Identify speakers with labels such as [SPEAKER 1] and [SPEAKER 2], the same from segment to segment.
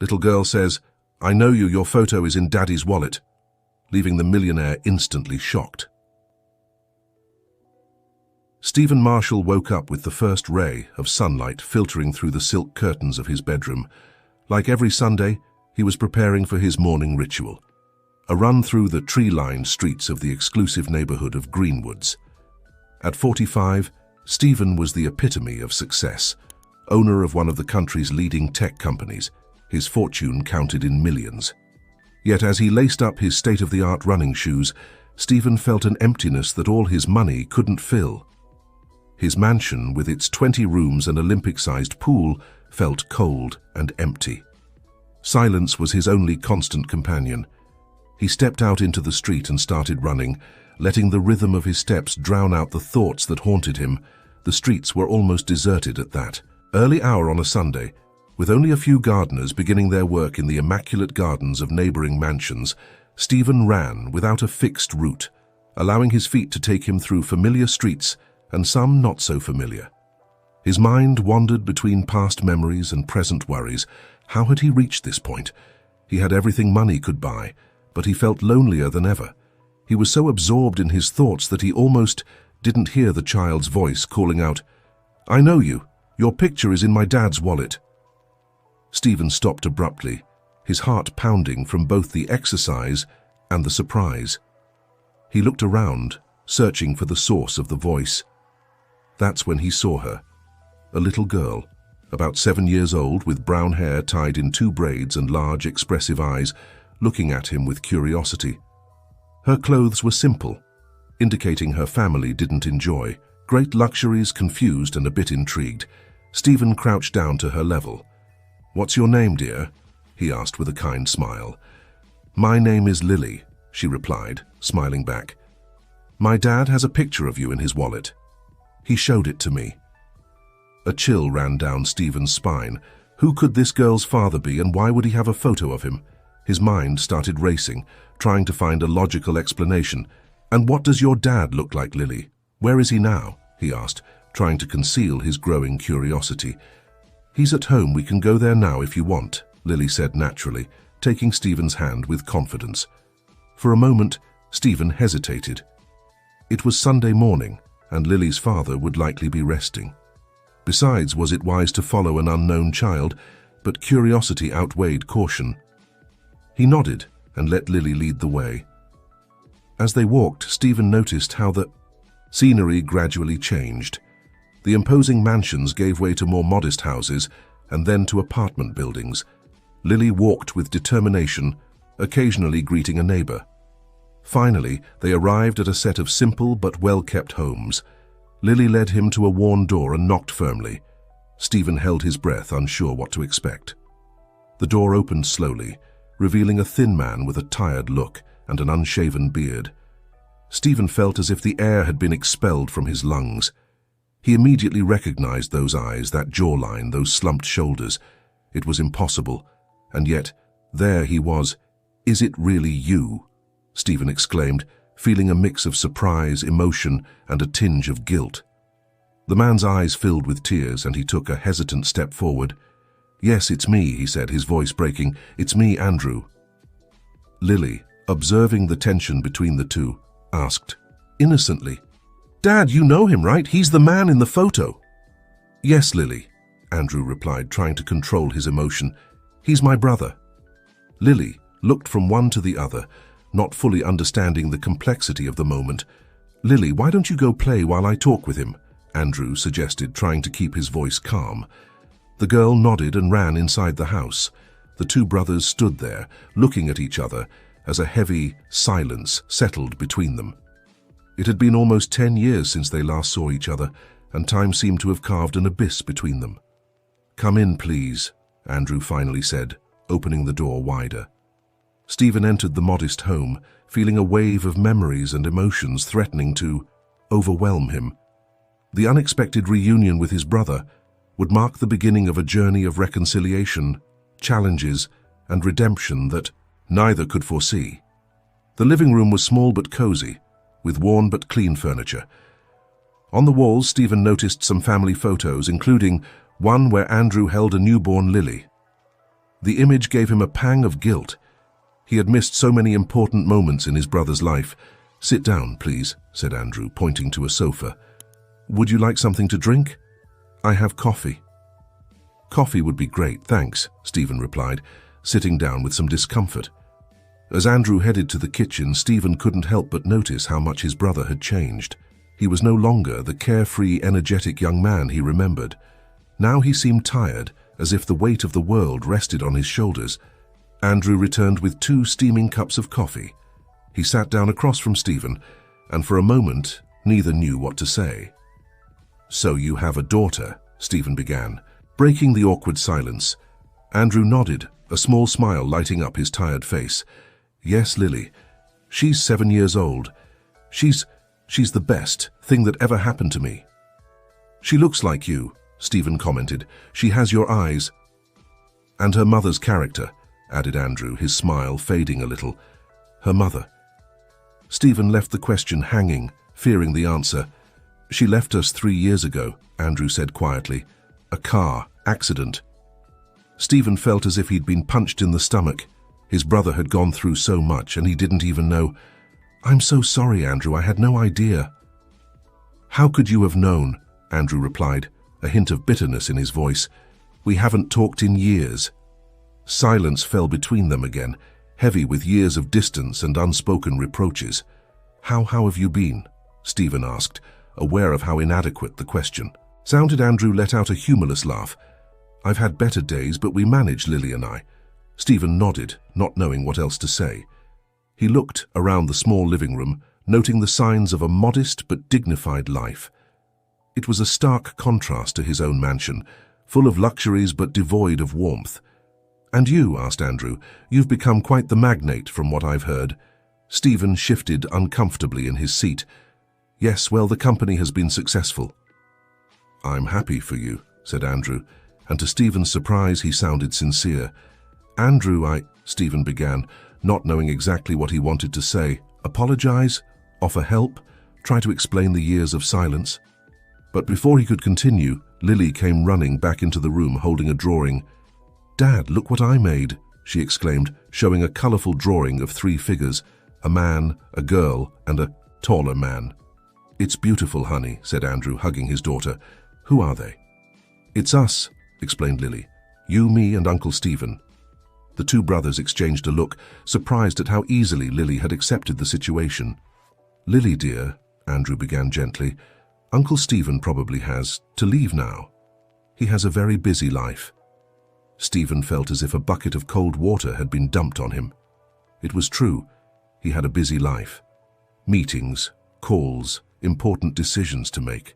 [SPEAKER 1] Little girl says, "I know you, your photo is in Daddy's wallet," leaving the millionaire instantly shocked. Stephen Marshall woke up with the first ray of sunlight filtering through the silk curtains of his bedroom. Like every Sunday, he was preparing for his morning ritual, a run through the tree-lined streets of the exclusive neighborhood of Greenwoods. At 45, Stephen was the epitome of success, owner of one of the country's leading tech companies. His fortune counted in millions. Yet as he laced up his state-of-the-art running shoes, Stephen felt an emptiness that all his money couldn't fill. His mansion, with its 20 rooms and Olympic-sized pool, felt cold and empty. Silence was his only constant companion. He stepped out into the street and started running, letting the rhythm of his steps drown out the thoughts that haunted him. The streets were almost deserted at that early hour on a Sunday, with only a few gardeners beginning their work in the immaculate gardens of neighboring mansions. Stephen ran without a fixed route, allowing his feet to take him through familiar streets and some not so familiar. His mind wandered between past memories and present worries. How had he reached this point? He had everything money could buy, but he felt lonelier than ever. He was so absorbed in his thoughts that he almost didn't hear the child's voice calling out, "I know you. Your picture is in my dad's wallet." Stephen stopped abruptly, his heart pounding from both the exercise and the surprise. He looked around, searching for the source of the voice. That's when he saw her, a little girl, about 7 years old, with brown hair tied in 2 braids and large, expressive eyes, looking at him with curiosity. Her clothes were simple, indicating her family didn't enjoy great luxuries. Confused and a bit intrigued, Stephen crouched down to her level. "What's your name, dear?" he asked with a kind smile. "My name is Lily," she replied, smiling back. "My dad has a picture of you in his wallet. He showed it to me." A chill ran down Stephen's spine. Who could this girl's father be, and why would he have a photo of him? His mind started racing, trying to find a logical explanation. "And what does your dad look like, Lily? Where is he now?" he asked, trying to conceal his growing curiosity. "He's at home. We can go there now if you want," Lily said naturally, taking Stephen's hand with confidence. For a moment, Stephen hesitated. It was Sunday morning, and Lily's father would likely be resting. Besides, was it wise to follow an unknown child? But curiosity outweighed caution. He nodded and let Lily lead the way. As they walked, Stephen noticed how the scenery gradually changed. The imposing mansions gave way to more modest houses, and then to apartment buildings. Lily walked with determination, occasionally greeting a neighbor. Finally, they arrived at a set of simple but well-kept homes. Lily led him to a worn door and knocked firmly. Stephen held his breath, unsure what to expect. The door opened slowly, revealing a thin man with a tired look and an unshaven beard. Stephen felt as if the air had been expelled from his lungs. He immediately recognized those eyes, that jawline, those slumped shoulders. It was impossible, and yet there he was. "Is it really you?" Stephen exclaimed, feeling a mix of surprise, emotion, and a tinge of guilt. The man's eyes filled with tears, and he took a hesitant step forward. "Yes, it's me," he said, his voice breaking. "It's me, Andrew." Lily, observing the tension between the two, asked, innocently, "Dad, you know him, right? He's the man in the photo." "Yes, Lily," Andrew replied, trying to control his emotion. "He's my brother." Lily looked from one to the other, not fully understanding the complexity of the moment. "Lily, why don't you go play while I talk with him?" Andrew suggested, trying to keep his voice calm. The girl nodded and ran inside the house. The two brothers stood there, looking at each other, as a heavy silence settled between them. It had been almost 10 years since they last saw each other, and time seemed to have carved an abyss between them. "Come in, please," Andrew finally said, opening the door wider. Stephen entered the modest home, feeling a wave of memories and emotions threatening to overwhelm him. The unexpected reunion with his brother would mark the beginning of a journey of reconciliation, challenges, and redemption that neither could foresee. The living room was small but cozy, with worn but clean furniture. On the walls, Stephen noticed some family photos, including one where Andrew held a newborn Lily. The image gave him a pang of guilt. He had missed so many important moments in his brother's life. "Sit down, please," said Andrew, pointing to a sofa. "Would you like something to drink?" "I have coffee." "Coffee would be great, thanks," Stephen replied, sitting down with some discomfort. As Andrew headed to the kitchen, Stephen couldn't help but notice how much his brother had changed. He was no longer the carefree, energetic young man he remembered. Now he seemed tired, as if the weight of the world rested on his shoulders. Andrew returned with 2 steaming cups of coffee. He sat down across from Stephen, and for a moment, neither knew what to say. "So you have a daughter," Stephen began, breaking the awkward silence. Andrew nodded, a small smile lighting up his tired face. "Yes, Lily. She's 7 years old. She's the best thing that ever happened to me." "She looks like you," Stephen commented. "She has your eyes." "And her mother's character," added Andrew, his smile fading a little. "Her mother." Stephen left the question hanging, fearing the answer. "She left us 3 years ago," Andrew said quietly. "A car accident." Stephen felt as if he'd been punched in the stomach. His brother had gone through so much and he didn't even know. "I'm so sorry, Andrew, I had no idea." "How could you have known?" Andrew replied, a hint of bitterness in his voice. "We haven't talked in years." Silence fell between them again, heavy with years of distance and unspoken reproaches. How have you been?" Stephen asked, aware of how inadequate the question sounded. Andrew let out a humorless laugh. "I've had better days, but we managed, Lily and I." Stephen nodded, not knowing what else to say. He looked around the small living room, noting the signs of a modest but dignified life. It was a stark contrast to his own mansion, full of luxuries but devoid of warmth. "And you?" asked Andrew. "You've become quite the magnate from what I've heard." Stephen shifted uncomfortably in his seat. "Yes, well, the company has been successful." "I'm happy for you," said Andrew, and to Stephen's surprise he sounded sincere. "Andrew, Stephen began, not knowing exactly what he wanted to say. Apologize? Offer help? Try to explain the years of silence? But before he could continue, Lily came running back into the room holding a drawing. "Dad, look what I made," she exclaimed, showing a colorful drawing of 3 figures, a man, a girl, and a taller man. "It's beautiful, honey," said Andrew, hugging his daughter. "Who are they?" "It's us," explained Lily. "You, me, and Uncle Stephen." The 2 brothers exchanged a look, surprised at how easily Lily had accepted the situation. "Lily, dear," Andrew began gently, "Uncle Stephen probably has to leave now. He has a very busy life." Stephen felt as if a bucket of cold water had been dumped on him. It was true. He had a busy life. Meetings, calls, important decisions to make.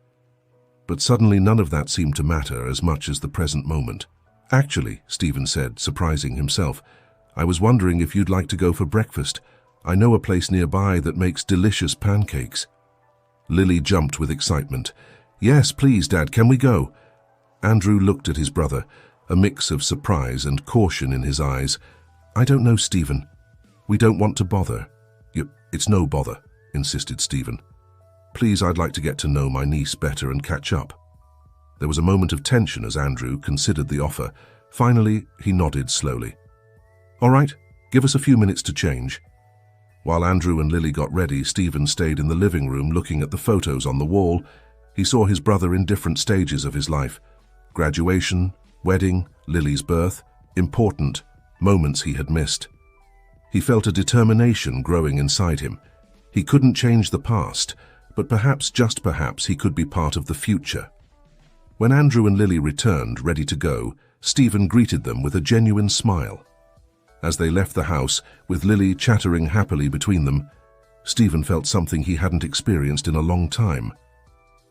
[SPEAKER 1] But suddenly none of that seemed to matter as much as the present moment. "Actually," Stephen said, surprising himself, "I was wondering if you'd like to go for breakfast. I know a place nearby that makes delicious pancakes." Lily jumped with excitement. "Yes, please, Dad, can we go?" Andrew looked at his brother, a mix of surprise and caution in his eyes. "I don't know, Stephen. We don't want to bother." It's no bother," insisted Stephen. "Please, I'd like to get to know my niece better and catch up." There was a moment of tension as Andrew considered the offer. Finally, he nodded slowly. "All right, give us a few minutes to change." While Andrew and Lily got ready, Stephen stayed in the living room looking at the photos on the wall. He saw his brother in different stages of his life. Graduation, wedding, Lily's birth, important moments he had missed. He felt a determination growing inside him. He couldn't change the past, but perhaps, just perhaps, he could be part of the future. When Andrew and Lily returned, ready to go, Stephen greeted them with a genuine smile. As they left the house, with Lily chattering happily between them, Stephen felt something he hadn't experienced in a long time.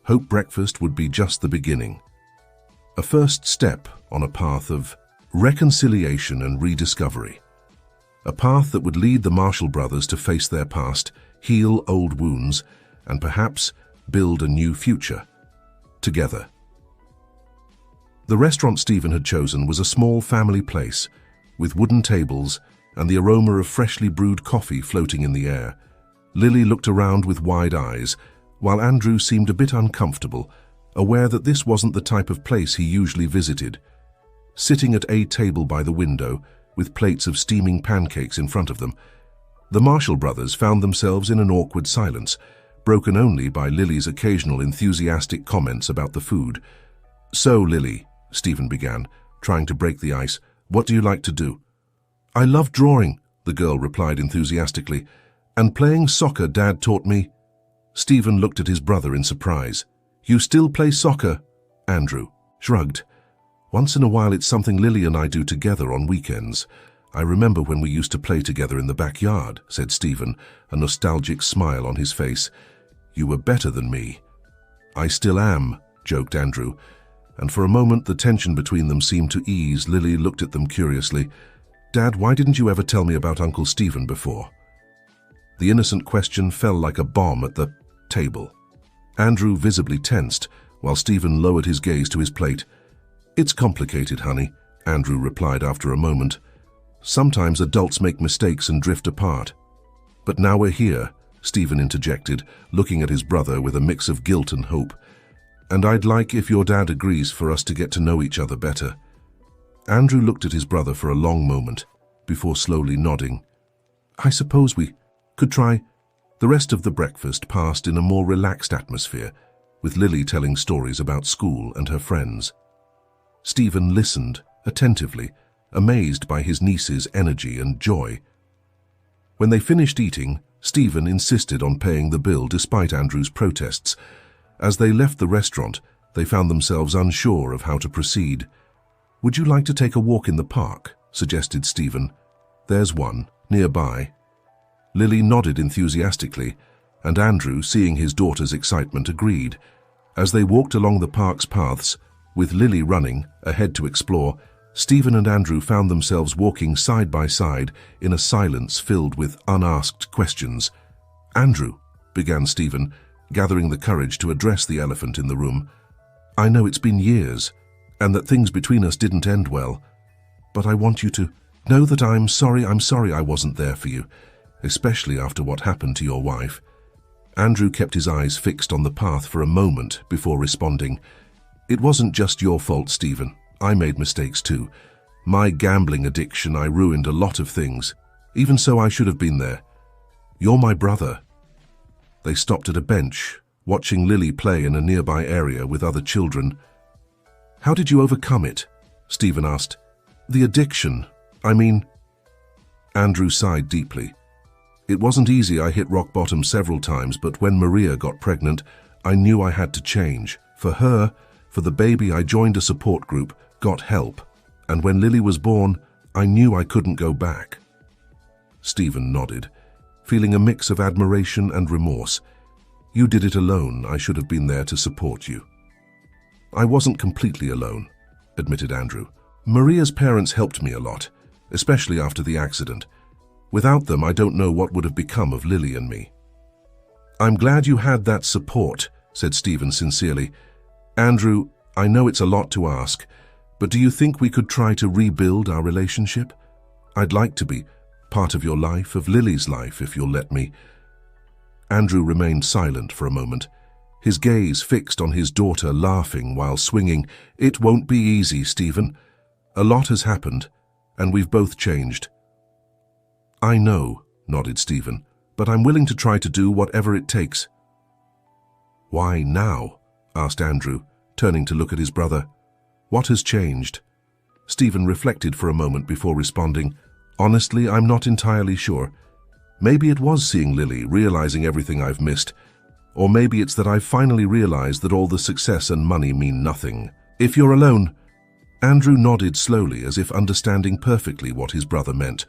[SPEAKER 1] Hope breakfast would be just the beginning. A first step on a path of reconciliation and rediscovery. A path that would lead the Marshall brothers to face their past, heal old wounds, and perhaps build a new future. Together. The restaurant Stephen had chosen was a small family place, with wooden tables and the aroma of freshly brewed coffee floating in the air. Lily looked around with wide eyes, while Andrew seemed a bit uncomfortable, aware that this wasn't the type of place he usually visited. sitting at a table by the window with plates of steaming pancakes in front of them. The Marshall brothers found themselves in an awkward silence, broken only by Lily's occasional enthusiastic comments about the food. "So, Lily," Stephen began, trying to break the ice, "what do you like to do?" "I love drawing," the girl replied enthusiastically, "and playing soccer Dad taught me." Stephen looked at his brother in surprise. "You still play soccer?" Andrew shrugged. "Once in a while it's something Lily and I do together on weekends. I remember when we used to play together in the backyard," said Stephen, a nostalgic smile on his face. "You were better than me." "I still am," joked Andrew, and for a moment the tension between them seemed to ease. Lily looked at them curiously. "Dad, why didn't you ever tell me about Uncle Stephen before?" The innocent question fell like a bomb at the table. Andrew visibly tensed, while Stephen lowered his gaze to his plate. "It's complicated, honey," Andrew replied after a moment. "Sometimes adults make mistakes and drift apart." "But now we're here," Stephen interjected, looking at his brother with a mix of guilt and hope. "And I'd like, if your dad agrees, for us to get to know each other better." Andrew looked at his brother for a long moment, before slowly nodding. "I suppose we could try." The rest of the breakfast passed in a more relaxed atmosphere, with Lily telling stories about school and her friends. Stephen listened attentively, amazed by his niece's energy and joy. When they finished eating, Stephen insisted on paying the bill despite Andrew's protests. As they left the restaurant, they found themselves unsure of how to proceed. "Would you like to take a walk in the park?" suggested Stephen. "There's one, nearby." Lily nodded enthusiastically, and Andrew, seeing his daughter's excitement, agreed. As they walked along the park's paths, with Lily running, ahead to explore, Stephen and Andrew found themselves walking side by side in a silence filled with unasked questions. "Andrew," began Stephen, gathering the courage to address the elephant in the room, "I know it's been years, and that things between us didn't end well, but I want you to know that I'm sorry I wasn't there for you, especially after what happened to your wife." Andrew kept his eyes fixed on the path for a moment before responding. "It wasn't just your fault, Stephen. I made mistakes too. My gambling addiction, I ruined a lot of things. Even so, I should have been there. You're my brother." They stopped at a bench, watching Lily play in a nearby area with other children. "How did you overcome it?" Stephen asked. "The addiction, I mean." Andrew sighed deeply. "It wasn't easy. I hit rock bottom several times, but when Maria got pregnant, I knew I had to change. For her, for the baby, I joined a support group, got help, and when Lily was born, I knew I couldn't go back." Stephen nodded, feeling a mix of admiration and remorse. "You did it alone. I should have been there to support you." "I wasn't completely alone," admitted Andrew. "Maria's parents helped me a lot, especially after the accident. Without them, I don't know what would have become of Lily and me." "I'm glad you had that support," said Stephen sincerely. "Andrew, I know it's a lot to ask, but do you think we could try to rebuild our relationship? I'd like to be part of your life, of Lily's life, if you'll let me." Andrew remained silent for a moment, his gaze fixed on his daughter, laughing while swinging. "It won't be easy, Stephen. A lot has happened, and we've both changed." "I know," nodded Stephen, "but I'm willing to try to do whatever it takes." "Why now?" asked Andrew, turning to look at his brother. "What has changed?" Stephen reflected for a moment before responding. "Honestly, I'm not entirely sure. Maybe it was seeing Lily, realizing everything I've missed. Or maybe it's that I've finally realized that all the success and money mean nothing. If you're alone..." Andrew nodded slowly, as if understanding perfectly what his brother meant.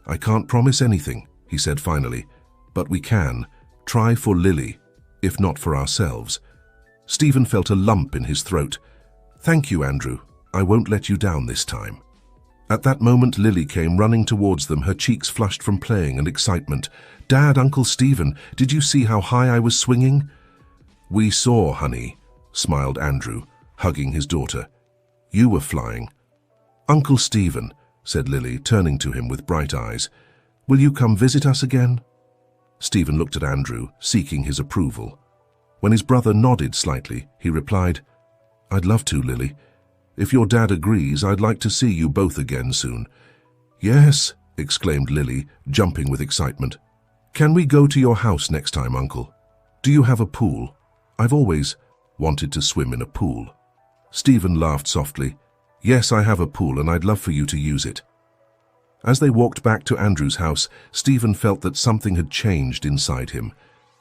[SPEAKER 1] "I can't promise anything," he said finally, "but we can try for Lily, if not for ourselves." Stephen felt a lump in his throat. "Thank you, Andrew. I won't let you down this time." At that moment, Lily came running towards them, her cheeks flushed from playing and excitement. "Dad, Uncle Stephen, did you see how high I was swinging?" "We saw, honey," smiled Andrew, hugging his daughter. "You were flying." "Uncle Stephen," said Lily, turning to him with bright eyes, "will you come visit us again?" Stephen looked at Andrew, seeking his approval. When his brother nodded slightly, he replied, "I'd love to, Lily, If your dad agrees, I'd like to see you both again soon." "Yes," exclaimed Lily, jumping with excitement. "Can we go to your house next time, Uncle? Do you have a pool? I've always wanted to swim in a pool." Stephen laughed softly. "Yes, I have a pool and I'd love for you to use it." As they walked back to Andrew's house, Stephen felt that something had changed inside him.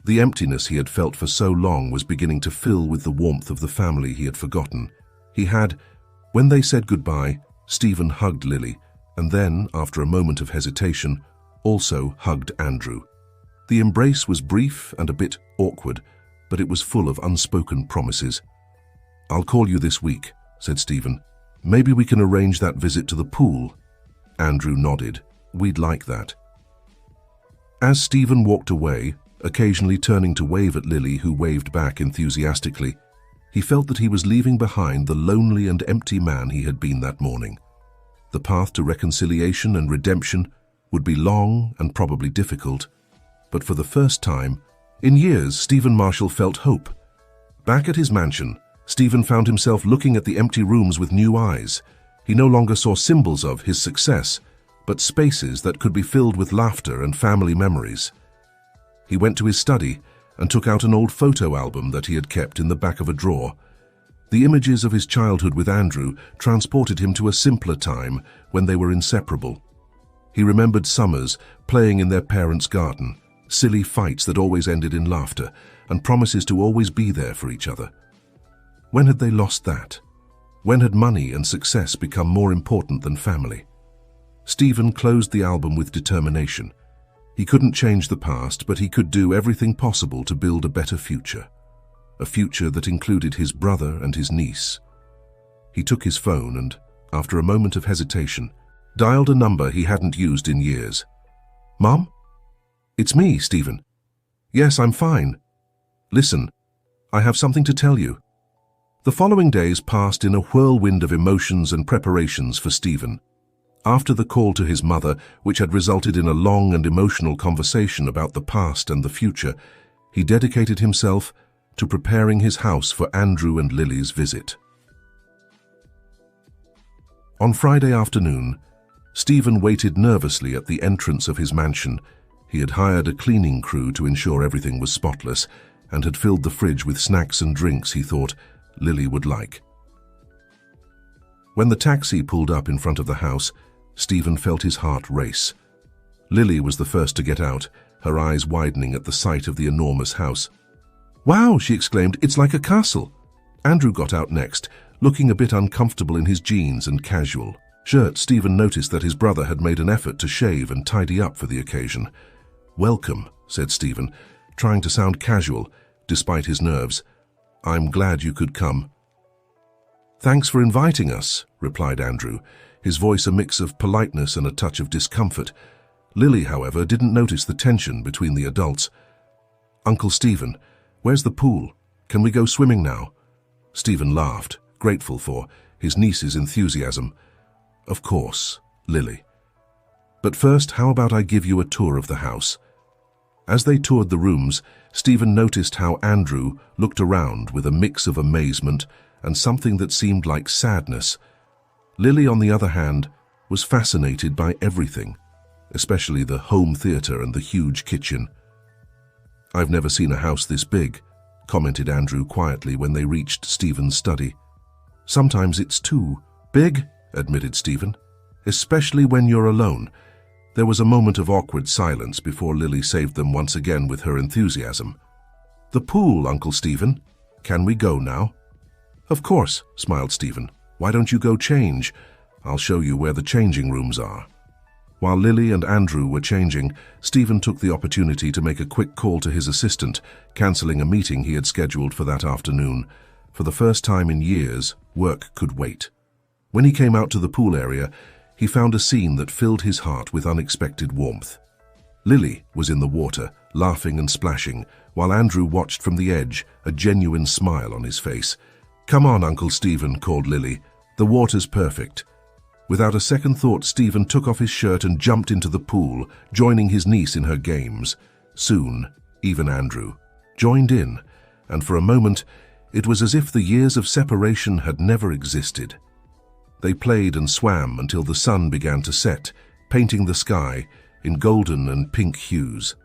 [SPEAKER 1] The emptiness he had felt for so long was beginning to fill with the warmth of the family he had forgotten. When they said goodbye, Stephen hugged Lily, and then, after a moment of hesitation, also hugged Andrew. The embrace was brief and a bit awkward, but it was full of unspoken promises. "I'll call you this week," said Stephen. "Maybe we can arrange that visit to the pool." Andrew nodded. "We'd like that." As Stephen walked away, occasionally turning to wave at Lily, who waved back enthusiastically, he felt that he was leaving behind the lonely and empty man he had been that morning. The path to reconciliation and redemption would be long and probably difficult, but for the first time in years, Stephen Marshall felt hope. Back at his mansion, Stephen found himself looking at the empty rooms with new eyes. He no longer saw symbols of his success, but spaces that could be filled with laughter and family memories. He went to his study and took out an old photo album that he had kept in the back of a drawer. The images of his childhood with Andrew transported him to a simpler time when they were inseparable. He remembered summers playing in their parents' garden, silly fights that always ended in laughter, and promises to always be there for each other. When had they lost that? When had money and success become more important than family? Stephen closed the album with determination. He couldn't change the past, but he could do everything possible to build a better future. A future that included his brother and his niece. He took his phone and, after a moment of hesitation, dialed a number he hadn't used in years. "Mom? It's me, Stephen." "Yes, I'm fine. Listen, I have something to tell you." The following days passed in a whirlwind of emotions and preparations for Stephen. After the call to his mother, which had resulted in a long and emotional conversation about the past and the future, he dedicated himself to preparing his house for Andrew and Lily's visit. On Friday afternoon, Stephen waited nervously at the entrance of his mansion. He had hired a cleaning crew to ensure everything was spotless and had filled the fridge with snacks and drinks he thought Lily would like. When the taxi pulled up in front of the house, Stephen felt his heart race. Lily was the first to get out, her eyes widening at the sight of the enormous house. "Wow," she exclaimed, "it's like a castle." Andrew got out next, looking a bit uncomfortable in his jeans and casual shirt. Stephen noticed that his brother had made an effort to shave and tidy up for the occasion. "Welcome," said Stephen, trying to sound casual, despite his nerves. "I'm glad you could come." "Thanks for inviting us," replied Andrew, his voice a mix of politeness and a touch of discomfort. Lily, however, didn't notice the tension between the adults. "Uncle Stephen, where's the pool? Can we go swimming now?" Stephen laughed, grateful for his niece's enthusiasm. "Of course, Lily. But first, how about I give you a tour of the house?" As they toured the rooms, Stephen noticed how Andrew looked around with a mix of amazement and something that seemed like sadness. Lily, on the other hand, was fascinated by everything, especially the home theater and the huge kitchen. "I've never seen a house this big," commented Andrew quietly when they reached Stephen's study. "Sometimes it's too big," admitted Stephen, "especially when you're alone." There was a moment of awkward silence before Lily saved them once again with her enthusiasm. "The pool, Uncle Stephen. Can we go now?" "Of course," smiled Stephen. "Why don't you go change? I'll show you where the changing rooms are." While Lily and Andrew were changing, Stephen took the opportunity to make a quick call to his assistant, cancelling a meeting he had scheduled for that afternoon. For the first time in years, work could wait. When he came out to the pool area, he found a scene that filled his heart with unexpected warmth. Lily was in the water, laughing and splashing, while Andrew watched from the edge, a genuine smile on his face. "Come on, Uncle Stephen," called Lily. "The water's perfect." Without a second thought, Stephen took off his shirt and jumped into the pool, joining his niece in her games. Soon, even Andrew joined in, and for a moment, it was as if the years of separation had never existed. They played and swam until the sun began to set, painting the sky in golden and pink hues.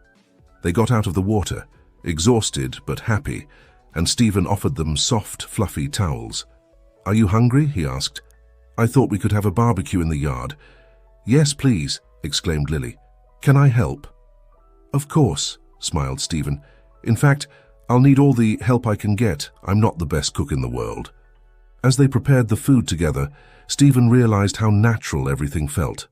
[SPEAKER 1] They got out of the water, exhausted but happy, and Stephen offered them soft, fluffy towels. "Are you hungry?" he asked. "I thought we could have a barbecue in the yard." "Yes, please," exclaimed Lily. "Can I help?" "Of course," smiled Stephen. "In fact, I'll need all the help I can get. I'm not the best cook in the world." As they prepared the food together, Stephen realized how natural everything felt.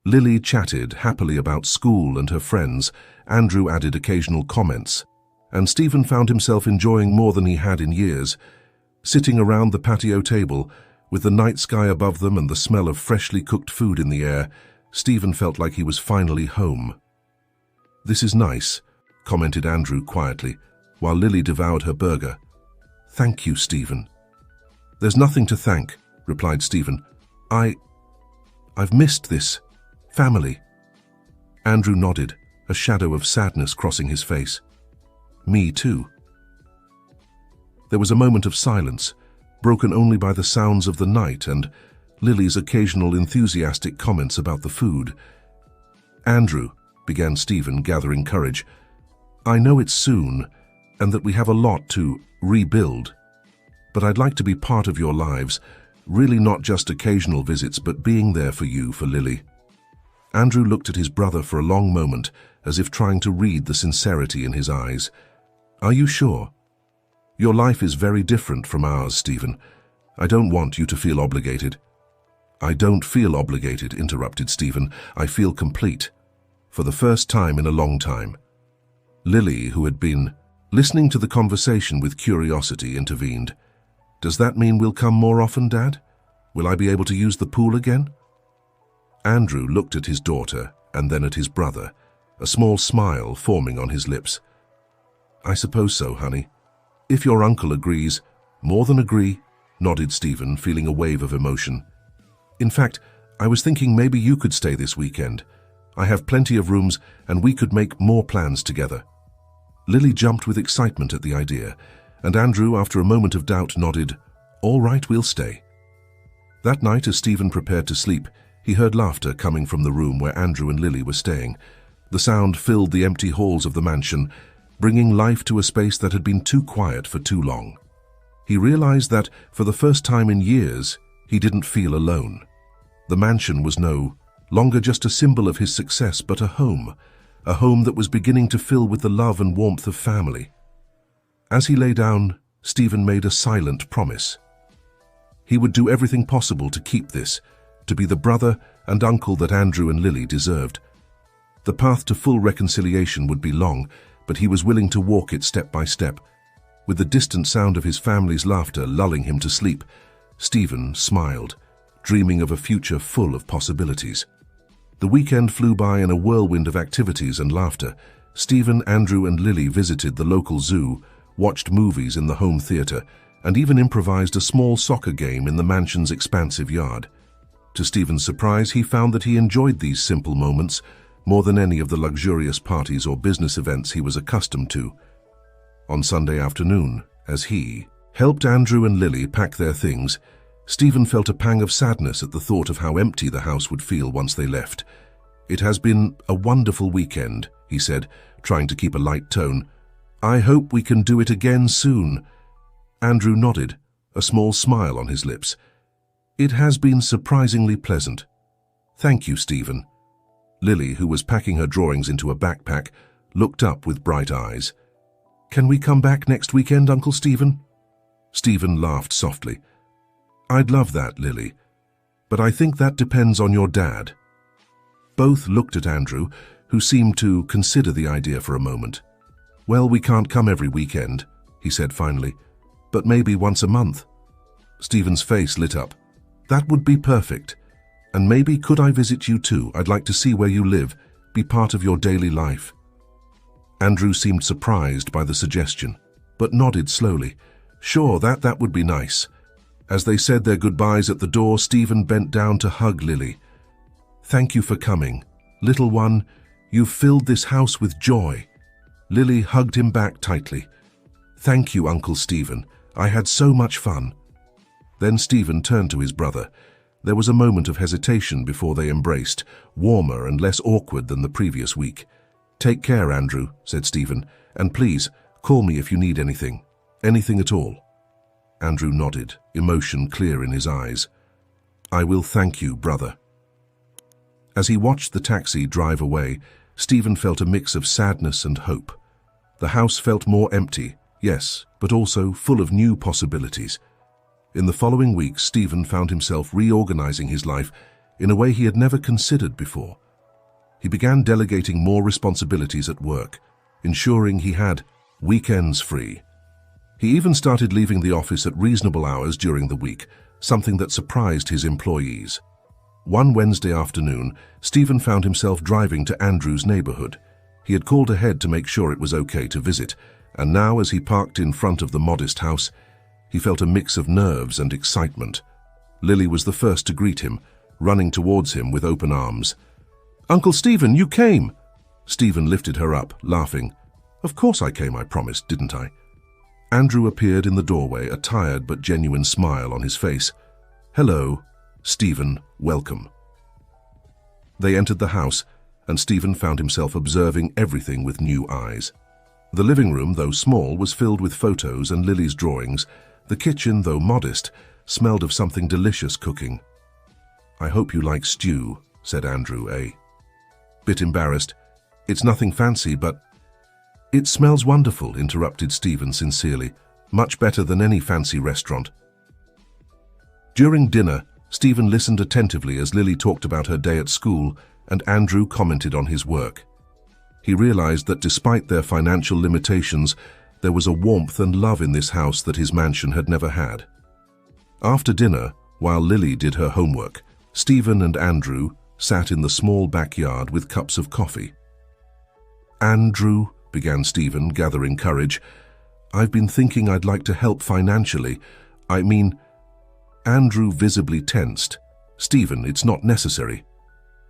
[SPEAKER 1] Lily chatted happily about school and her friends, Andrew added occasional comments, and Stephen found himself enjoying more than he had in years. Sitting around the patio table, with the night sky above them and the smell of freshly cooked food in the air, Stephen felt like he was finally home. "This is nice," commented Andrew quietly, while Lily devoured her burger. "Thank you, Stephen." "There's nothing to thank," replied Stephen. I've missed this family." Andrew nodded, a shadow of sadness crossing his face. "Me too." There was a moment of silence, broken only by the sounds of the night and Lily's occasional enthusiastic comments about the food. "Andrew," began Stephen, gathering courage, "I know it's soon and that we have a lot to rebuild, but I'd like to be part of your lives, really not just occasional visits, but being there for you, for Lily." Andrew looked at his brother for a long moment, as if trying to read the sincerity in his eyes. "Are you sure? Your life is very different from ours, Stephen. I don't want you to feel obligated." "I don't feel obligated," interrupted Stephen. "I feel complete. For the first time in a long time." Lily, who had been listening to the conversation with curiosity, intervened. "Does that mean we'll come more often, Dad? Will I be able to use the pool again?" Andrew looked at his daughter and then at his brother, a small smile forming on his lips. "I suppose so, honey. If your uncle agrees." "More than agree," nodded Stephen, feeling a wave of emotion. "In fact, I was thinking maybe you could stay this weekend. I have plenty of rooms and we could make more plans together." Lily jumped with excitement at the idea, and Andrew, after a moment of doubt, nodded, "All right, we'll stay." That night, as Stephen prepared to sleep, he heard laughter coming from the room where Andrew and Lily were staying. The sound filled the empty halls of the mansion, bringing life to a space that had been too quiet for too long. He realized that, for the first time in years, he didn't feel alone. The mansion was no longer just a symbol of his success, but a home that was beginning to fill with the love and warmth of family. As he lay down, Stephen made a silent promise. He would do everything possible to keep this, to be the brother and uncle that Andrew and Lily deserved. The path to full reconciliation would be long, but he was willing to walk it step by step. With the distant sound of his family's laughter lulling him to sleep, Stephen smiled, dreaming of a future full of possibilities. The weekend flew by in a whirlwind of activities and laughter. Stephen, Andrew, and Lily visited the local zoo, watched movies in the home theater, and even improvised a small soccer game in the mansion's expansive yard. To Stephen's surprise, he found that he enjoyed these simple moments more than any of the luxurious parties or business events he was accustomed to. On Sunday afternoon, as he helped Andrew and Lily pack their things, Stephen felt a pang of sadness at the thought of how empty the house would feel once they left. "It has been a wonderful weekend," he said, trying to keep a light tone. "I hope we can do it again soon." Andrew nodded, a small smile on his lips. "It has been surprisingly pleasant." "Thank you, Stephen." Lily, who was packing her drawings into a backpack, looked up with bright eyes. "Can we come back next weekend, Uncle Stephen?" Stephen laughed softly. "I'd love that, Lily, but I think that depends on your dad." Both looked at Andrew, who seemed to consider the idea for a moment. "Well, we can't come every weekend," he said finally, "but maybe once a month." Stephen's face lit up. "That would be perfect. And maybe could I visit you too? I'd like to see where you live, be part of your daily life." Andrew seemed surprised by the suggestion, but nodded slowly. "Sure, that would be nice." As they said their goodbyes at the door, Stephen bent down to hug Lily. "Thank you for coming. Little one, you've filled this house with joy." Lily hugged him back tightly. "Thank you, Uncle Stephen. I had so much fun." Then Stephen turned to his brother. There was a moment of hesitation before they embraced, warmer and less awkward than the previous week. "Take care, Andrew," said Stephen, "and please, call me if you need anything. Anything at all." Andrew nodded, emotion clear in his eyes. "I will thank you, brother." As he watched the taxi drive away, Stephen felt a mix of sadness and hope. The house felt more empty, yes, but also full of new possibilities. In the following weeks, Stephen found himself reorganizing his life in a way he had never considered before. He began delegating more responsibilities at work, ensuring he had weekends free. He even started leaving the office at reasonable hours during the week, something that surprised his employees. One Wednesday afternoon, Stephen found himself driving to Andrew's neighborhood. He had called ahead to make sure it was okay to visit, and now as he parked in front of the modest house, he felt a mix of nerves and excitement. Lily was the first to greet him, running towards him with open arms. "Uncle Stephen, you came!" Stephen lifted her up, laughing. "Of course I came, I promised, didn't I?" Andrew appeared in the doorway, a tired but genuine smile on his face. "Hello, Stephen, welcome." They entered the house, and Stephen found himself observing everything with new eyes. The living room, though small, was filled with photos and Lily's drawings. The kitchen, though modest, smelled of something delicious cooking. "I hope you like stew," said Andrew, a bit embarrassed. "It's nothing fancy, but—" "It smells wonderful," interrupted Stephen sincerely. "Much better than any fancy restaurant." During dinner, Stephen listened attentively as Lily talked about her day at school and Andrew commented on his work. He realized that despite their financial limitations, there was a warmth and love in this house that his mansion had never had. After dinner, while Lily did her homework, Stephen and Andrew sat in the small backyard with cups of coffee. "Andrew," began Stephen, gathering courage, "I've been thinking I'd like to help financially. Andrew visibly tensed. "Stephen, it's not necessary.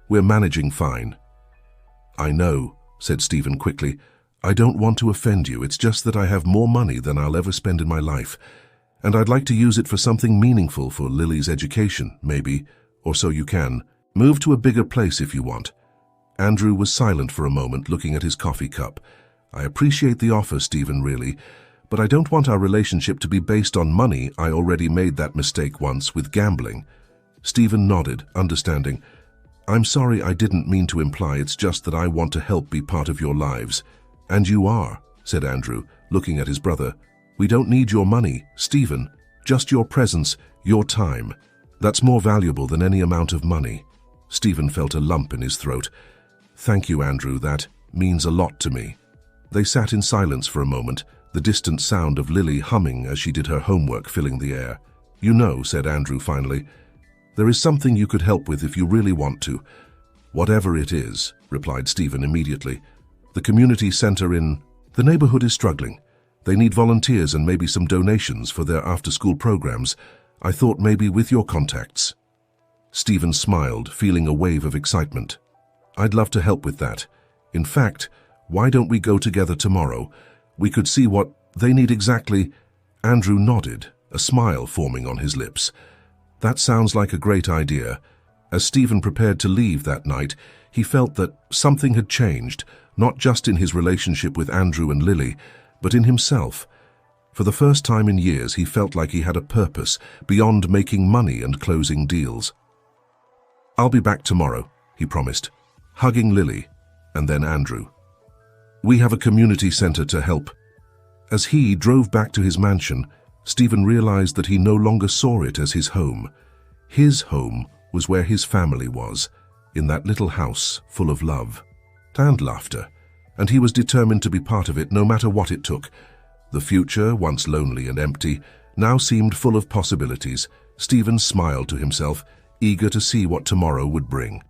[SPEAKER 1] We're managing fine." "I know," said Stephen quickly. "I don't want to offend you, it's just that I have more money than I'll ever spend in my life, and I'd like to use it for something meaningful for Lily's education, maybe, or so you can. Move to a bigger place if you want." Andrew was silent for a moment, looking at his coffee cup. "I appreciate the offer, Stephen, really, but I don't want our relationship to be based on money. I already made that mistake once with gambling." Stephen nodded, understanding. "I'm sorry, I didn't mean to imply, it's just that I want to help be part of your lives." "And you are," said Andrew, looking at his brother. "We don't need your money, Stephen, just your presence, your time. That's more valuable than any amount of money." Stephen felt a lump in his throat. "Thank you, Andrew, that means a lot to me." They sat in silence for a moment, the distant sound of Lily humming as she did her homework filling the air. "You know," said Andrew finally, "there is something you could help with if you really want to." "Whatever it is," replied Stephen immediately. "The community center in the neighborhood is struggling. They need volunteers and maybe some donations for their after-school programs. I thought maybe with your contacts." Stephen smiled, feeling a wave of excitement. "I'd love to help with that. In fact, why don't we go together tomorrow? We could see what they need exactly." Andrew nodded, a smile forming on his lips. "That sounds like a great idea." As Stephen prepared to leave that night, he felt that something had changed, not just in his relationship with Andrew and Lily, but in himself. For the first time in years, he felt like he had a purpose beyond making money and closing deals. "I'll be back tomorrow," he promised, hugging Lily and then Andrew. "We have a community center to help." As he drove back to his mansion, Stephen realized that he no longer saw it as his home. His home was where his family was, in that little house full of love and laughter, and he was determined to be part of it no matter what it took. The future, once lonely and empty, now seemed full of possibilities. Stephen smiled to himself, eager to see what tomorrow would bring.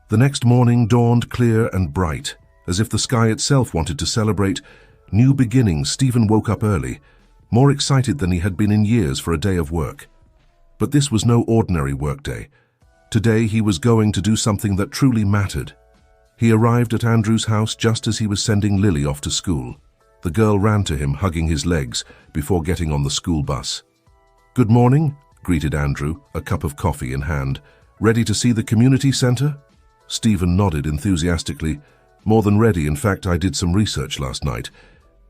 [SPEAKER 1] The next morning dawned clear and bright, as if the sky itself wanted to celebrate new beginnings. Stephen woke up early, more excited than he had been in years for a day of work. But this was no ordinary workday. Today he was going to do something that truly mattered. He arrived at Andrew's house just as he was sending Lily off to school. The girl ran to him, hugging his legs, before getting on the school bus. "Good morning," greeted Andrew, a cup of coffee in hand. Ready to see the community center? Stephen nodded enthusiastically. More than ready, in fact, I did some research last night.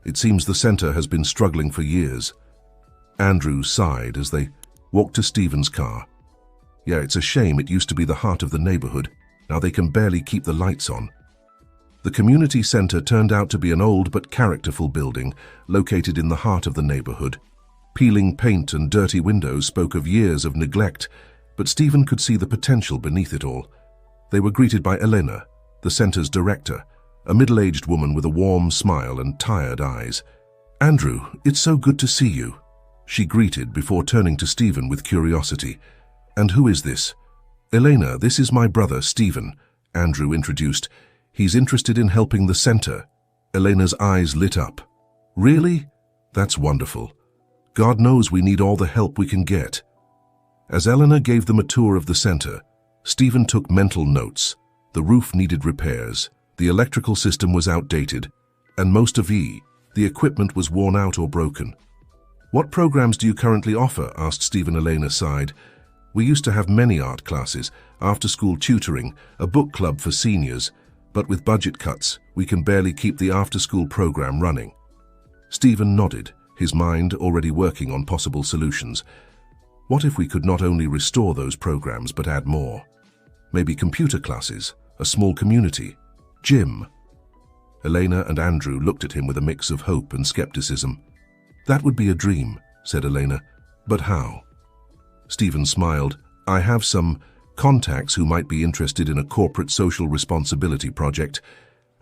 [SPEAKER 1] It seems the center has been struggling for years. Andrew sighed as they walked to Stephen's car. Yeah, it's a shame. It used to be the heart of the neighborhood. Now they can barely keep the lights on. The community center turned out to be an old but characterful building located in the heart of the neighborhood. Peeling paint and dirty windows spoke of years of neglect, but Stephen could see the potential beneath it all. They were greeted by Elena, the center's director, a middle-aged woman with a warm smile and tired eyes. Andrew, it's so good to see you, she greeted before turning to Stephen with curiosity. And who is this? Elena, this is my brother, Stephen, Andrew introduced. He's interested in helping the center. Elena's eyes lit up. Really? That's wonderful. God knows we need all the help we can get. As Elena gave them a tour of the center, Stephen took mental notes. The roof needed repairs, the electrical system was outdated, and most of the equipment was worn out or broken. What programs do you currently offer? Asked Stephen. Elena sighed. We used to have many art classes, after-school tutoring, a book club for seniors, but with budget cuts, we can barely keep the after-school program running. Stephen nodded, his mind already working on possible solutions. What if we could not only restore those programs but add more? Maybe computer classes, a small community, gym. Elena and Andrew looked at him with a mix of hope and skepticism. That would be a dream, said Elena. But how? Stephen smiled. I have some contacts who might be interested in a corporate social responsibility project,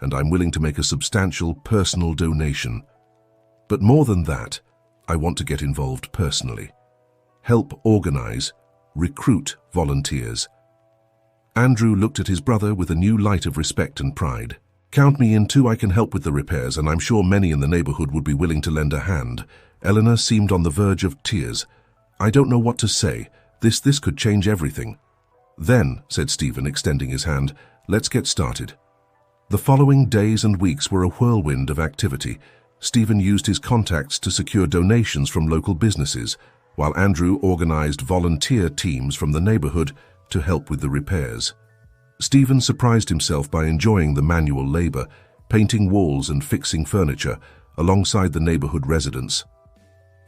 [SPEAKER 1] and I'm willing to make a substantial personal donation. But more than that, I want to get involved personally. Help organize, recruit volunteers. Andrew looked at his brother with a new light of respect and pride. Count me in too. I can help with the repairs, and I'm sure many in the neighborhood would be willing to lend a hand. Eleanor seemed on the verge of tears. I don't know what to say. This could change everything. Then, said Stephen, extending his hand, let's get started. The following days and weeks were a whirlwind of activity. Stephen used his contacts to secure donations from local businesses, while Andrew organized volunteer teams from the neighborhood to help with the repairs. Stephen surprised himself by enjoying the manual labor, painting walls and fixing furniture alongside the neighborhood residents.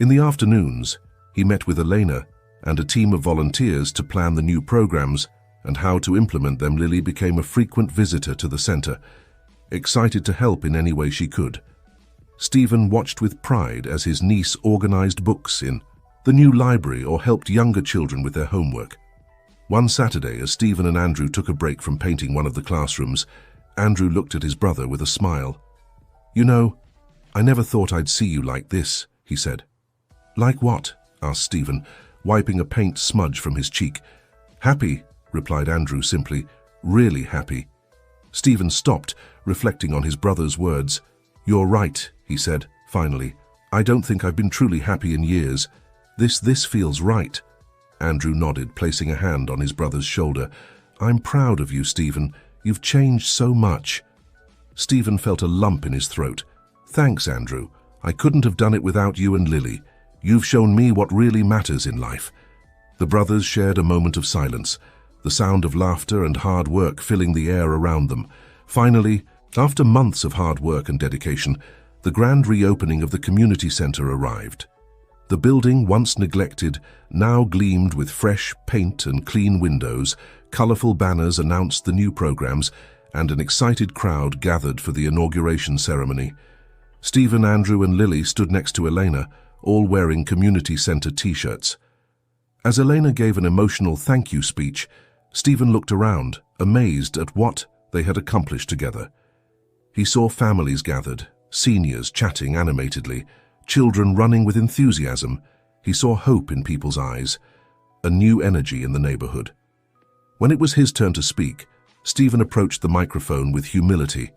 [SPEAKER 1] In the afternoons, he met with Elena and a team of volunteers to plan the new programs and how to implement them. Lily became a frequent visitor to the center, excited to help in any way she could. Stephen watched with pride as his niece organized books in the new library or helped younger children with their homework. One Saturday, as Stephen and Andrew took a break from painting one of the classrooms, Andrew looked at his brother with a smile. You know, I never thought I'd see you like this, he said. Like what? Asked Stephen, wiping a paint smudge from his cheek. Happy, replied Andrew simply, really happy. Stephen stopped, reflecting on his brother's words. You're right, he said, finally. I don't think I've been truly happy in years. This feels right. Andrew nodded, placing a hand on his brother's shoulder. I'm proud of you, Stephen. You've changed so much. Stephen felt a lump in his throat. Thanks, Andrew. I couldn't have done it without you and Lily. You've shown me what really matters in life. The brothers shared a moment of silence, the sound of laughter and hard work filling the air around them. Finally, after months of hard work and dedication, the grand reopening of the community center arrived. The building, once neglected, now gleamed with fresh paint and clean windows. Colorful banners announced the new programs, and an excited crowd gathered for the inauguration ceremony. Stephen, Andrew, and Lily stood next to Elena, all wearing community center t-shirts. As Elena gave an emotional thank you speech, Stephen looked around, amazed at what they had accomplished together. He saw families gathered, seniors chatting animatedly, children running with enthusiasm. He saw hope in people's eyes, a new energy in the neighborhood. When it was his turn to speak, Stephen approached the microphone with humility.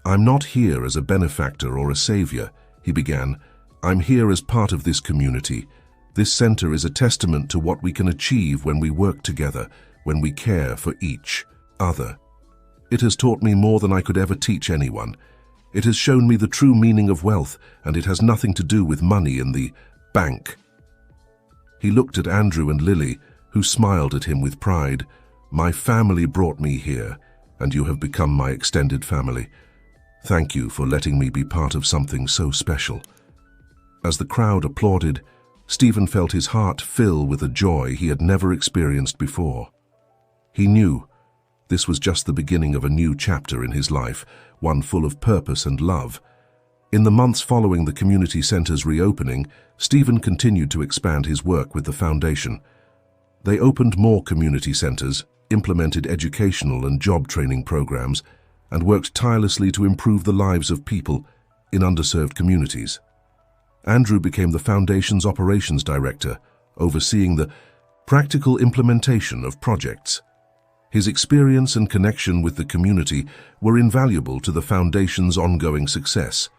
[SPEAKER 1] I'm not here as a benefactor or a savior, he began. I'm here as part of this community. This center is a testament to what we can achieve when we work together, when we care for each other. It has taught me more than I could ever teach anyone. It has shown me the true meaning of wealth, and it has nothing to do with money in the bank. He looked at Andrew and Lily, who smiled at him with pride. "My family brought me here, and you have become my extended family. Thank you for letting me be part of something so special." As the crowd applauded, Stephen felt his heart fill with a joy he had never experienced before. He knew this was just the beginning of a new chapter in his life, one full of purpose and love. In the months following the community center's reopening, Stephen continued to expand his work with the foundation. They opened more community centers, implemented educational and job training programs, and worked tirelessly to improve the lives of people in underserved communities. Andrew became the foundation's operations director, overseeing the practical implementation of projects. His experience and connection with the community were invaluable to the foundation's ongoing success.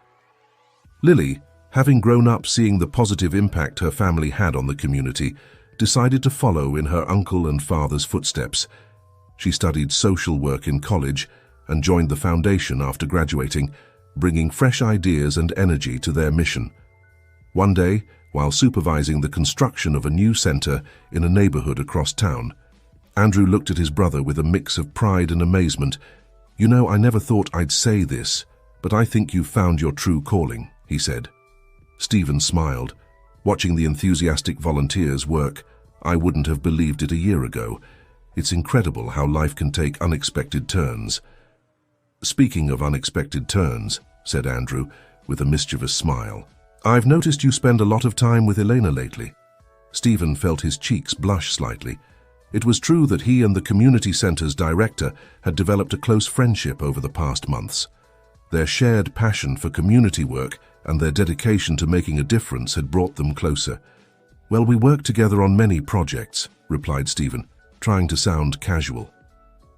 [SPEAKER 1] Lily, having grown up seeing the positive impact her family had on the community, decided to follow in her uncle and father's footsteps. She studied social work in college and joined the foundation after graduating, bringing fresh ideas and energy to their mission. One day, while supervising the construction of a new center in a neighborhood across town, Andrew looked at his brother with a mix of pride and amazement. "You know, I never thought I'd say this, but I think you've found your true calling," he said. Stephen smiled. Watching the enthusiastic volunteers work, "I wouldn't have believed it a year ago. It's incredible how life can take unexpected turns." "Speaking of unexpected turns," said Andrew, with a mischievous smile, "I've noticed you spend a lot of time with Elena lately." Stephen felt his cheeks blush slightly. It was true that he and the community center's director had developed a close friendship over the past months. Their shared passion for community work and their dedication to making a difference had brought them closer. "Well, we work together on many projects," replied Stephen, trying to sound casual.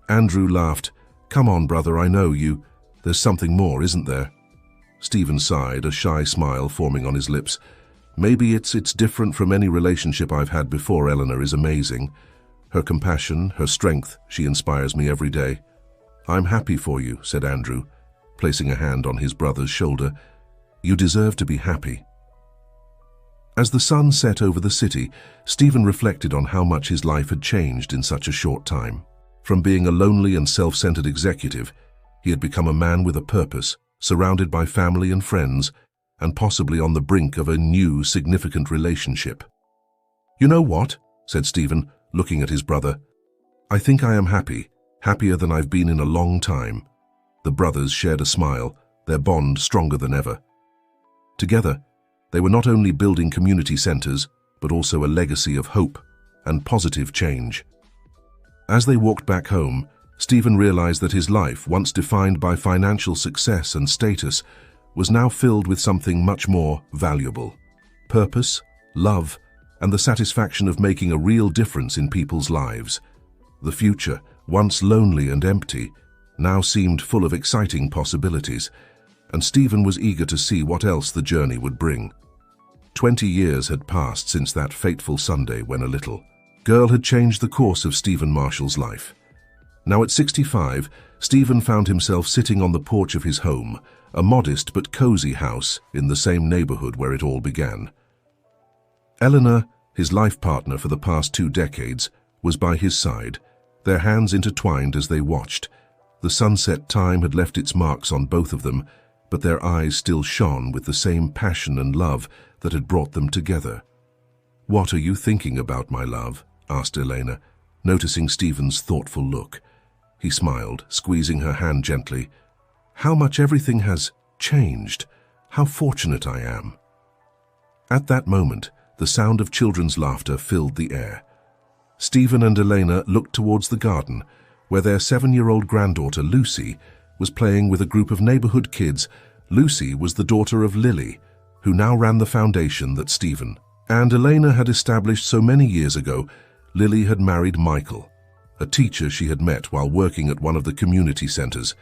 [SPEAKER 1] Andrew laughed. "Come on, brother, I know you. There's something more, isn't there?" Stephen sighed, a shy smile forming on his lips. "Maybe it's different from any relationship I've had before. Eleanor is amazing. Her compassion, her strength, she inspires me every day." "I'm happy for you," said Andrew, placing a hand on his brother's shoulder. "You deserve to be happy." As the sun set over the city, Stephen reflected on how much his life had changed in such a short time. From being a lonely and self-centered executive, he had become a man with a purpose, surrounded by family and friends, and possibly on the brink of a new, significant relationship. "You know what?" said Stephen, looking at his brother. "I think I am happy, happier than I've been in a long time." The brothers shared a smile, their bond stronger than ever. Together, they were not only building community centers, but also a legacy of hope and positive change. As they walked back home, Stephen realized that his life, once defined by financial success and status, was now filled with something much more valuable: purpose, love, and the satisfaction of making a real difference in people's lives. The future, once lonely and empty, now seemed full of exciting possibilities, and Stephen was eager to see what else the journey would bring. 20 years had passed since that fateful Sunday when a little girl had changed the course of Stephen Marshall's life. Now at 65, Stephen found himself sitting on the porch of his home, a modest but cozy house in the same neighborhood where it all began. Eleanor, his life partner for the past 2 decades, was by his side, their hands intertwined as they watched. The sunset time had left its marks on both of them, but their eyes still shone with the same passion and love that had brought them together. "What are you thinking about, my love?" asked Elena, noticing Stephen's thoughtful look. He smiled, squeezing her hand gently. "How much everything has changed. How fortunate I am." At that moment, the sound of children's laughter filled the air. Stephen and Elena looked towards the garden, where their 7-year-old granddaughter, Lucy, was playing with a group of neighborhood kids. Lucy was the daughter of Lily, who now ran the foundation that Stephen and Elena had established so many years ago. Lily had married Michael, a teacher she had met while working at one of the community centers,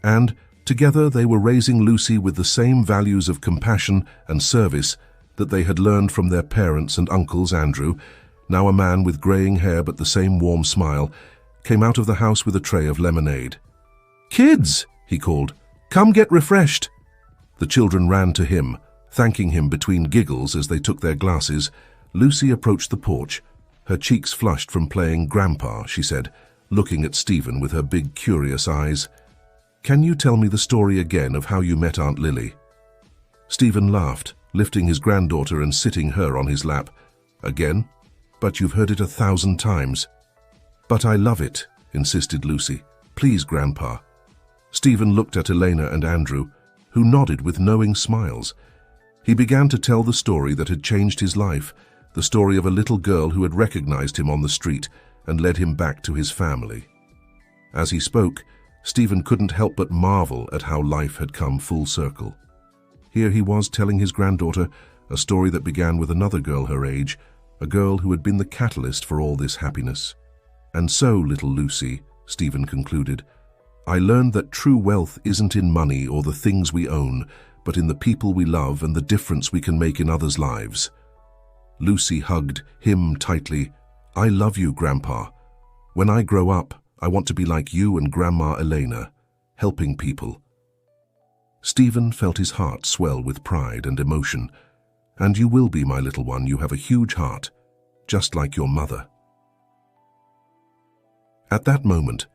[SPEAKER 1] and together they were raising Lucy with the same values of compassion and service that they had learned from their parents and uncles. Andrew, now a man with graying hair but the same warm smile, came out of the house with a tray of lemonade. "Kids," he called, "come get refreshed." The children ran to him, thanking him between giggles as they took their glasses. Lucy approached the porch. Her cheeks flushed from playing Grandpa, she said, looking at Stephen with her big, curious eyes. "Can you tell me the story again of how you met Aunt Lily?" Stephen laughed, lifting his granddaughter and sitting her on his lap. "Again? But you've heard it 1,000 times." "But I love it," insisted Lucy. "Please, Grandpa." Stephen looked at Elena and Andrew, who nodded with knowing smiles. He began to tell the story that had changed his life, the story of a little girl who had recognized him on the street and led him back to his family. As he spoke, Stephen couldn't help but marvel at how life had come full circle. Here he was telling his granddaughter a story that began with another girl her age, a girl who had been the catalyst for all this happiness. "And so, little Lucy," Stephen concluded, "I learned that true wealth isn't in money or the things we own, but in the people we love and the difference we can make in others' lives." Lucy hugged him tightly. "I love you, Grandpa. When I grow up, I want to be like you and Grandma Elena, helping people." Stephen felt his heart swell with pride and emotion. "And you will be, my little one. You have a huge heart, just like your mother." At that moment,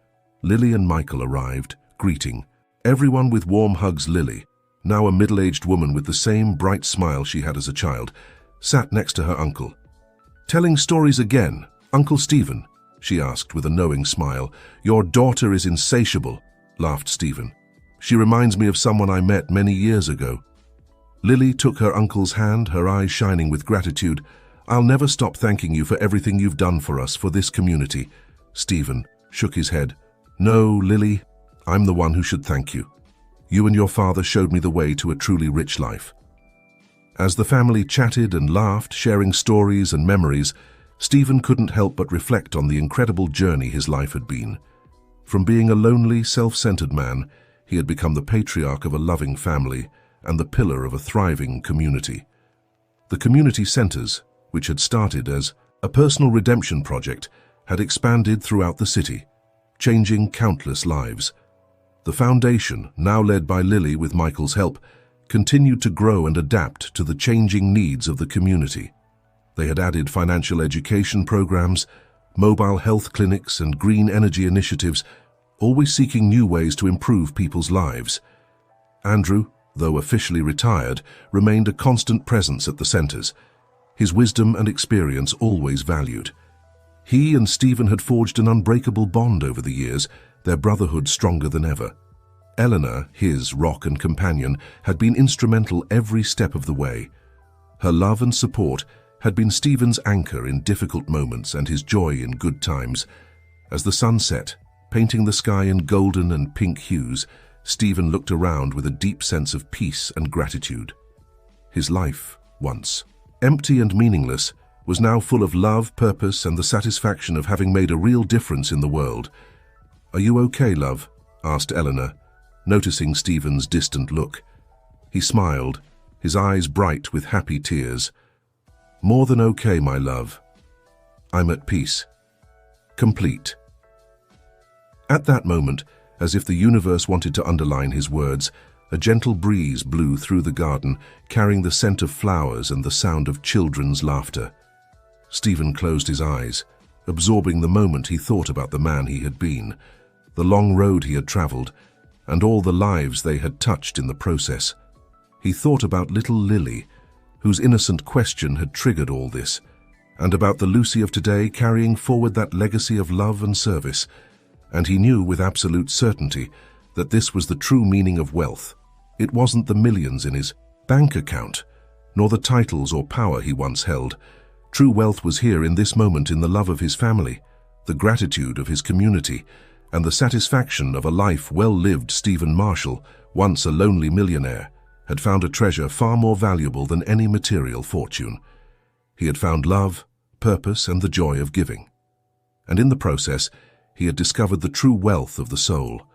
[SPEAKER 1] Lily and Michael arrived, greeting. Everyone with warm hugs. Lily, now a middle-aged woman with the same bright smile she had as a child, sat next to her uncle. "Telling stories again, Uncle Stephen?" she asked with a knowing smile. "Your daughter is insatiable," laughed Stephen. "She reminds me of someone I met many years ago." Lily took her uncle's hand, her eyes shining with gratitude. "I'll never stop thanking you for everything you've done for us, for this community." Stephen shook his head. "No, Lily, I'm the one who should thank you. You and your father showed me the way to a truly rich life." As the family chatted and laughed, sharing stories and memories, Stephen couldn't help but reflect on the incredible journey his life had been. From being a lonely, self-centered man, he had become the patriarch of a loving family and the pillar of a thriving community. The community centers, which had started as a personal redemption project, had expanded throughout the city, changing countless lives. The foundation, now led by Lily with Michael's help, continued to grow and adapt to the changing needs of the community. They had added financial education programs, mobile health clinics, and green energy initiatives, always seeking new ways to improve people's lives. Andrew, though officially retired, remained a constant presence at the centers, his wisdom and experience always valued. He and Stephen had forged an unbreakable bond over the years, their brotherhood stronger than ever. Eleanor, his rock and companion, had been instrumental every step of the way. Her love and support had been Stephen's anchor in difficult moments and his joy in good times. As the sun set, painting the sky in golden and pink hues, Stephen looked around with a deep sense of peace and gratitude. His life, once empty and meaningless, was now full of love, purpose, and the satisfaction of having made a real difference in the world. "Are you okay, love?" asked Eleanor, noticing Stephen's distant look. He smiled, his eyes bright with happy tears. "More than okay, my love. I'm at peace. Complete." At that moment, as if the universe wanted to underline his words, a gentle breeze blew through the garden, carrying the scent of flowers and the sound of children's laughter. Stephen closed his eyes, absorbing the moment he thought about the man he had been, the long road he had traveled, and all the lives they had touched in the process. He thought about little Lily, whose innocent question had triggered all this, and about the Lucy of today carrying forward that legacy of love and service, and he knew with absolute certainty that this was the true meaning of wealth. It wasn't the millions in his bank account, nor the titles or power he once held. True wealth was here in this moment in the love of his family, the gratitude of his community, and the satisfaction of a life well lived. Stephen Marshall, once a lonely millionaire, had found a treasure far more valuable than any material fortune. He had found love, purpose, and the joy of giving. And in the process, he had discovered the true wealth of the soul.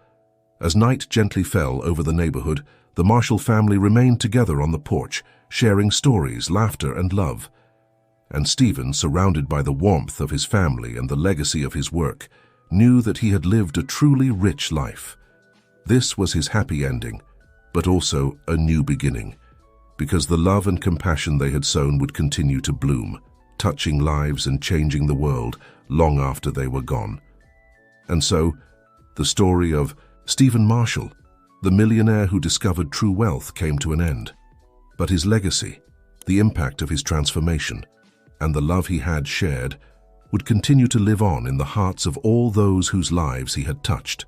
[SPEAKER 1] As night gently fell over the neighborhood, the Marshall family remained together on the porch, sharing stories, laughter, and love. And Stephen, surrounded by the warmth of his family and the legacy of his work, knew that he had lived a truly rich life. This was his happy ending, but also a new beginning, because the love and compassion they had sown would continue to bloom, touching lives and changing the world long after they were gone. And so, the story of Stephen Marshall, the millionaire who discovered true wealth, came to an end. But his legacy, the impact of his transformation, and the love he had shared would continue to live on in the hearts of all those whose lives he had touched.